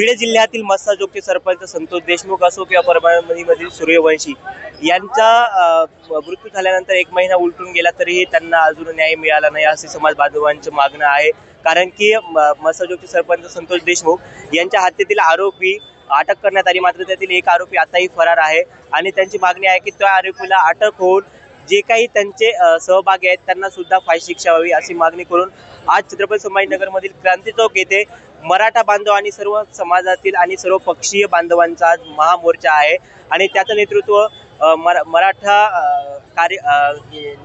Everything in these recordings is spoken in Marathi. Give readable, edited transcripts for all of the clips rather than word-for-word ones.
बीड जिल्ह्यातील मस्साजोगचे सरपंच संतोष देशमुख असो किंवा परभणीमधील सूर्यवंशी यांचा मृत्यू झाल्यानंतर 1 महिना उलटून गेला तरीही त्यांना अजून न्याय मिळाला नाही असे समाज बांधवांचे मागणं आहे। कारण की मस्साजोगचे सरपंच संतोष देशमुख यांच्या हत्येतील आरोपी अटक करण्यात आली, मात्र त्यातील एक आरोपी आताही फरार आहे आणि त्यांची मागणी आहे की त्या आरोपीला अटक होऊन जे काही त्यांचे सहभागी आहेत त्यांना सुद्धा फाशी शिक्षा व्हावी अशी मागणी करून आज छत्रपती संभाजीनगरमधील क्रांती चौक येथे मराठा बांधव आणि सर्व समाजातील आणि सर्व पक्षीय बांधवांचा आज महामोर्चा आहे आणि त्याचं नेतृत्व मराठा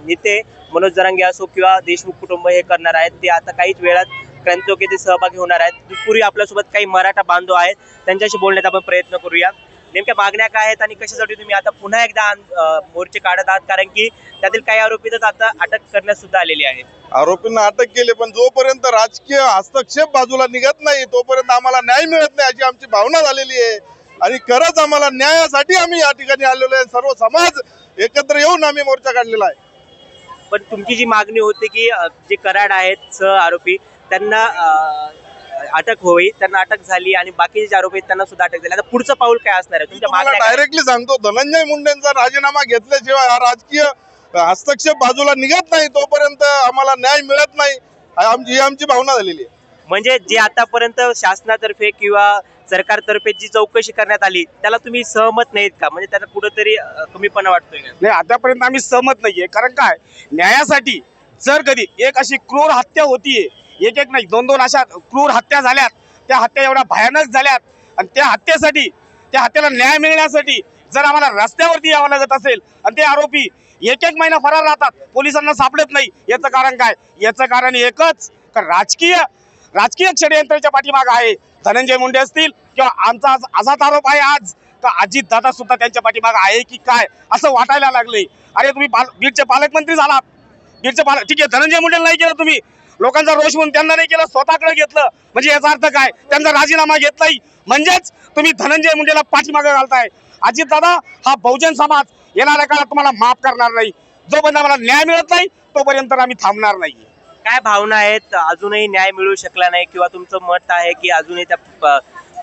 नेते मनोज जरांगे असो किंवा देशमुख कुटुंब हे करणार आहेत। ते आता काहीच वेळात क्रांती चौक येथे सहभागी होणार आहेत। पूर्वी आपल्यासोबत काही मराठा बांधव आहेत, त्यांच्याशी बोलण्याचा आपण प्रयत्न करूया। नेमक्या मागण्या काय आहेत आणि कशासाठी तुम्ही आता पुन्हा एकदा मोर्चे काढत आहात? कारण की त्यातील काही आरोपी तर आता अटक करण्यात सुद्धा आलेली आहेत। आरोपींना अटक केली, पण जोपर्यंत राजकीय हस्तक्षेप बाजूला निघत नाही तोपर्यंत आम्हाला न्याय मिळत नाही अशी आमची भावना झालेली आहे। आणि खरंच आम्हाला न्यायासाठी आम्ही या ठिकाणी आलेलो आहे। सर्व समाज एकत्र येऊन आम्ही मोर्चा काढलेला आहे। पण तुमची जी मागणी होती की जे कराड आहेत सह आरोपी त्यांना अटक होई, त्यांना अटक झाली आणि बाकीचे जे आरोपी आहेत त्यांना सुद्धा अटक झाली, आता पुढचं पाऊल काय असणार आहे तुमच्या मागण्या? डायरेक्टली सांगतो, धनंजय मुंडेंचा राजीनामा घेतल्याशिवाय हा राजकीय हस्तक्षेप बाजूला निघत नाही तोपर्यंत आम्हाला न्याय मिळत नाही ही आमची भावना झालेली आहे। म्हणजे जे आतापर्यंत शासनातर्फे किंवा सरकारतर्फे जी चौकशी करण्यात आली त्याला तुम्ही सहमत नाहीत का? म्हणजे त्याला कुठेतरी कमीपणा वाटतोय का? नाही, आतापर्यंत आम्ही सहमत नाहीये। कारण काय, न्यायासाठी जर कधी एक अशी क्रूर हत्या होतीये, एक नाही 2-2 अशा क्रूर हत्या झाल्यात, त्या हत्या एवढ्या भयानक झाल्यात आणि त्या हत्येला न्याय मिळण्यासाठी जर आम्हाला रस्त्यावरती यावं लागत असेल आणि ते आरोपी 1 महिना फरार राहतात, पोलिसांना सापडत नाही, याचं कारण काय? याचं कारण एकच, राजकीय षडयंत्राच्या पाठीमागे आहे धनंजय मुंडे असतील किंवा आमचा असाच आरोप आहे आज का अजित दादा सुद्धा त्यांच्या पाठीमागे आहे की काय असं वाटायला लागले। अरे तुम्ही बीडचे पालकमंत्री झालात, ठीक आहे, धनंजय मुंडेला नाही केलं तुम्ही, लोकांचा रोष म्हणून त्यांना नाही केलं, स्वतःकडे घेतलं, म्हणजे याचा अर्थ काय? त्यांचा राजीनामा घेतलाय म्हणजेच तुम्ही धनंजय मुंडेला पाठीमागे घालताय। अजित दादा, हा बहुजन समाज येणाऱ्या काळात तुम्हाला माफ करणार नाही। जोपर्यंत आम्हाला न्याय मिळत नाही तोपर्यंत आम्ही थांबणार नाही। काय भावना आहेत? अजूनही न्याय मिळू शकला नाही किंवा तुमचं मत आहे की अजूनही त्या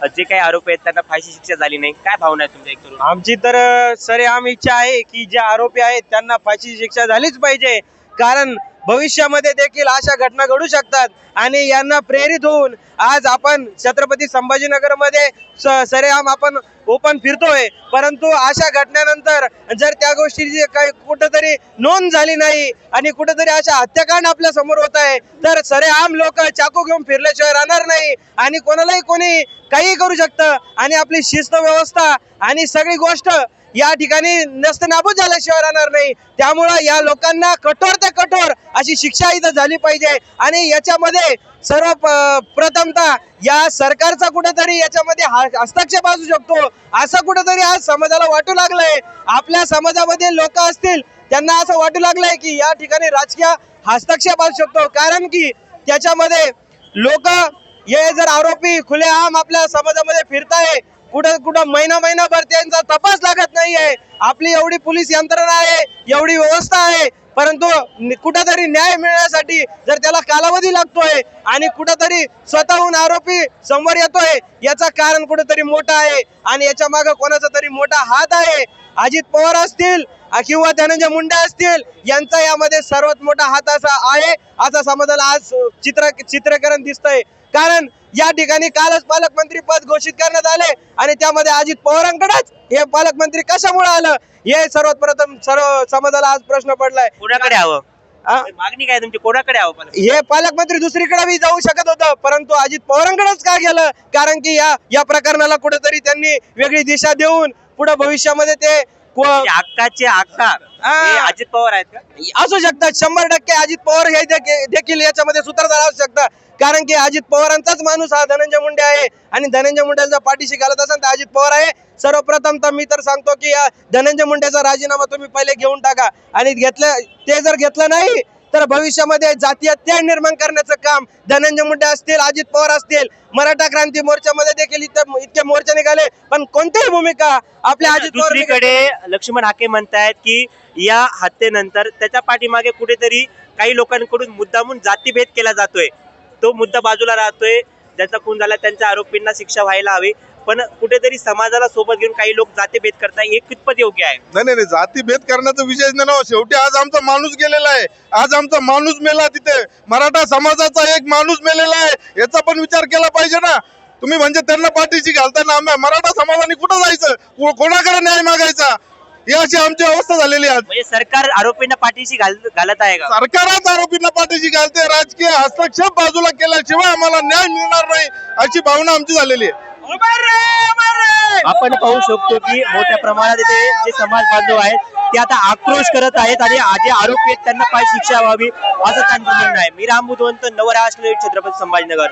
जे काही आरोप आहेत त्यांना फाशी शिक्षा झाली नाही, काय भावना आहे तुमच्या एक? आमची तर सरेआम इच्छा आहे की जे आरोपी आहेत त्यांना फाशी शिक्षा झालीच पाहिजे। कारण भविष्यामध्ये देखील अशा घटना घडू शकतात आणि यांना प्रेरित होऊन आज आपण छत्रपती संभाजीनगरमध्ये सरेआम आपण ओपन फिरतोय, परंतु अशा घटनेनंतर जर त्या गोष्टीची काही कुठेतरी नोंद झाली नाही आणि कुठेतरी अशा हत्याकांड आपल्या समोर होत आहे तर सरेआम लोक चाकू घेऊन फिरल्याशिवाय राहणार नाही आणि कोणालाही कोणी काही करू शकतं आणि आपली शिस्त व्यवस्था आणि सगळी गोष्ट या ठिकाणी नस्तनाबूत झाल्याशिवाय राहणार नाही। त्यामुळं या लोकांना कठोर ते कठोर अशी शिक्षा इथं झाली पाहिजे आणि याच्यामध्ये सर्व प्रथमतः या सरकारचा कुठेतरी याच्यामध्ये हस्तक्षेप असू शकतो असं कुठेतरी आज समाजाला वाटू लागलंय। आपल्या समाजामध्ये लोक असतील त्यांना असं वाटू लागलंय की या ठिकाणी राजकीय हस्तक्षेप असू शकतो, कारण की त्याच्यामध्ये लोक हे जर आरोपी खुलेआम आपल्या समाजामध्ये फिरताय, कुठं महिनाभर त्यांचा तपास लागत नाहीये, आपली एवढी पोलीस यंत्रणा आहे, एवढी व्यवस्था आहे, परंतु कुठेतरी न्याय मिळण्यासाठी जर त्याला कालावधी लागतोय आणि कुठेतरी स्वतःहून आरोपी समोर येतोय, याचं कारण कुठेतरी मोठं आहे आणि याच्या मागे कोणाचा तरी मोठा हात आहे। अजित पवार असतील किंवा धनंजय मुंडे असतील यांचा यामध्ये सर्वात मोठा हात असा आहे असं समाजाला आज चित्रीकरण दिसतंय। कारण या ठिकाणी कालच पालकमंत्री पद घोषित करण्यात आले आणि त्यामध्ये अजित पवारांकडेच हे पालकमंत्री कशामुळे आलं हे सर्वात प्रथम सर्व समाजाला आज प्रश्न पडलाय। कोणाकडे हवं? मागणी काय तुमची? कोणाकडे हवं? हे पालकमंत्री दुसरीकडे बी जाऊ शकत होतं, परंतु अजित पवारांकडेच का गेलं? कारण की या प्रकरणाला कुठेतरी त्यांनी वेगळी दिशा देऊन पुढे भविष्यामध्ये ते हक्काचे हक्कदार अजित पवार आहेत का? असू शकतात, 100% अजित पवार हे देखील याच्यामध्ये सूत्रधार असू शकतात। कारण की अजित पवारांचाच माणूस हा धनंजय मुंडे आहे आणि धनंजय मुंडेचा पाठीशी घालत असेल तर अजित पवार आहे। सर्वप्रथम तर मी तर सांगतो की धनंजय मुंडेचा राजीनामा तुम्ही पहिले घेऊन टाका आणि ते जर घेतलं नाही तर भविष्यामध्ये जातीय तेढ निर्माण करण्याचं काम धनंजय मुंडे असतील, अजित पवार असतील, मराठा क्रांती मोर्चामध्ये देखील इतके मोर्चे निघाले पण कोणतीही भूमिका आपल्या अजित पवार। दुसरीकडे लक्ष्मण हाके म्हणतायत की या हत्येनंतर त्याच्या पाठीमागे कुठेतरी काही लोकांकडून मुद्दामून जातीभेद केला जातोय, तो मुद्दा बाजूला राहतोय ज्यांचा खून झाला त्यांच्या आरोपींना शिक्षा व्हायला हवी, पण कुठेतरी समाजाला सोबत घेऊन काही लोक जातीभेद करताय, हे कितपत योग्य आहे? नाही, जातीभेद करण्याचा विषय नाही ना. शेवटी आज आमचा माणूस गेलेला आहे, आज आमचा माणूस मेला, तिथे मराठा समाजाचा एक माणूस मेलेला आहे, याचा पण विचार केला पाहिजे ना. तुम्ही म्हणजे त्यांना पाठीशी घालताना आम्ही मराठा समाजाने कुठं जायचं, कोणाकडे न्याय मागायचा, ही अशी आमची अवस्था झालेली आहे. म्हणजे सरकार आरोपींना पाठीशी घालत आहे का? सरकारच आरोपींना पाठीशी घालते, राजकीय हस्तक्षेप बाजूला केल्याशिवाय आम्हाला न्याय मिळणार नाही अशी भावना आमची झालेली आहे. आपण पाहू शकतो की मोठ्या प्रमाणात इथे जे समाज बांधव आहेत ते आता आक्रोश करत आहेत आणि जे आरोपी आहेत त्यांना काय शिक्षा व्हावी असं त्यांचं म्हणणं आहे. मी राम बुधवंत, नवराष्ट्र, छत्रपती संभाजीनगर.